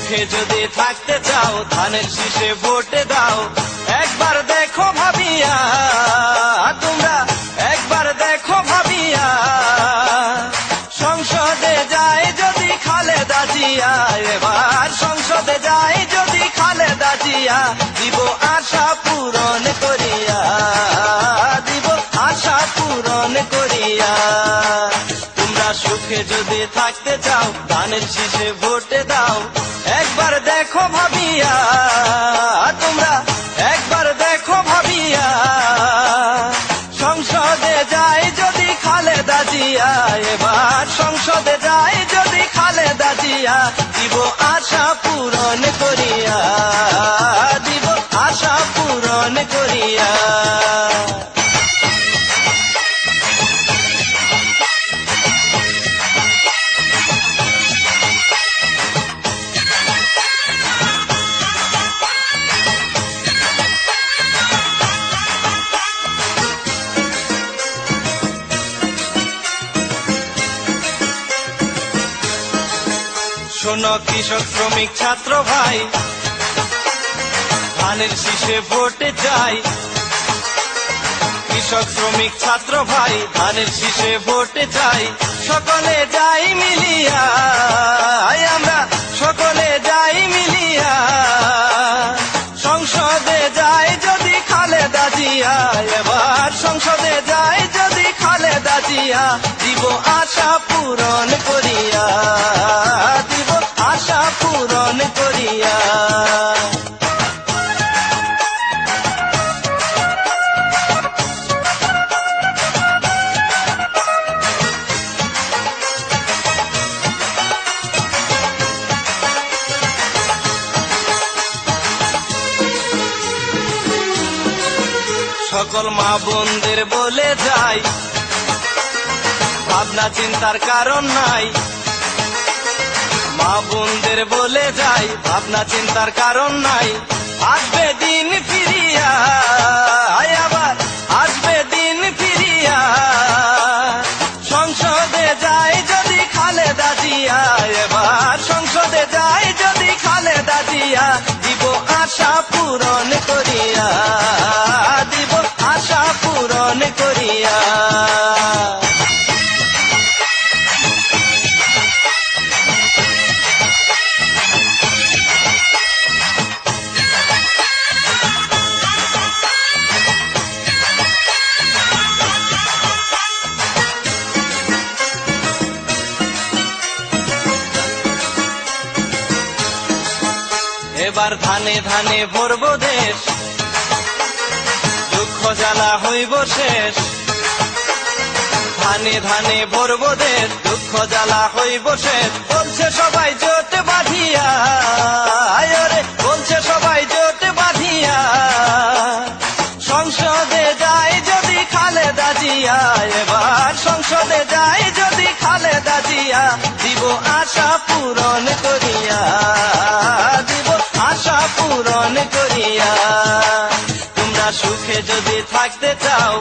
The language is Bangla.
সুখে যদি থাকতে চাও ধানের শীষে ভোটে দাও। একবার দেখো ভাবিয়া, তোমরা একবার দেখো ভাবিয়া, সংসদে যায় যদি খালেদা জিয়া, এবার সংসদে যায় যদি খালেদা জিয়া, দিব আশা পূরণ করিয়া, দিব আশা পূরণ করিয়া। তোমরা সুখে যদি থাকতে চাও ধানের শীষে ভোটে দাও। একবার দেখো ভাবিয়া, তোমরা একবার দেখো ভাবিয়া, সংসদে যায় যদি খালেদা জিয়া, এবার সংসদে যায় যদি খালেদা জিয়া, দিব আশা পূরণ করিয়া, দিব আশা পূরণ করিয়া। শোনো কৃষক শ্রমিক ছাত্র ভাই, ধানের শীষে ভোটে যাই। কৃষক শ্রমিক ছাত্র ভাই ধানের শীষে ভোটে যাই। সকলে যাই মিলিয়া, আমরা সকলে যাই মিলিয়া, সংসদে যাই যদি খালেদা জিয়া, এবার সংসদে যাই যদি খালেদা জিয়া, দিব আশা পূরণ করিয়া, দিব আশা পূরণ করিয়া। সকল মা বোনদের বলে যাই, ভাবনা চিন্তার কারণ নাই। মা বোনদের বলে যাই, ভাবনা চিন্তার কারণ নাই। আসবে দিন ফিরিয়া, আবার আসবে দিন ফিরিয়া, সংসদে যায় যদি খালেদা জিয়া, এবার সংসদে যায় যদি খালেদা জিয়া, দিব আশা পূরণ করিয়া, দিব আশা পূরণ করিয়া। এবার ধানে ধানে ভরব দেশ, দুঃখ জ্বালা হইব শেষ। ধানে ধানে ভরব দেশ, দুঃখ জ্বালা হইব শেষ। বলছে সবাই জোট বাঁধিয়া, আয়রে বলছে সবাই জোট বাঁধিয়া, সংসদে যায় যদি খালেদা জিয়া, এবার সংসদে যায় যদি খালেদা জিয়া, দিব আশা পূরণ করিয়া, দিব আশা পূরণ করিয়া। তোমরা সুখে যদি থাকতে চাও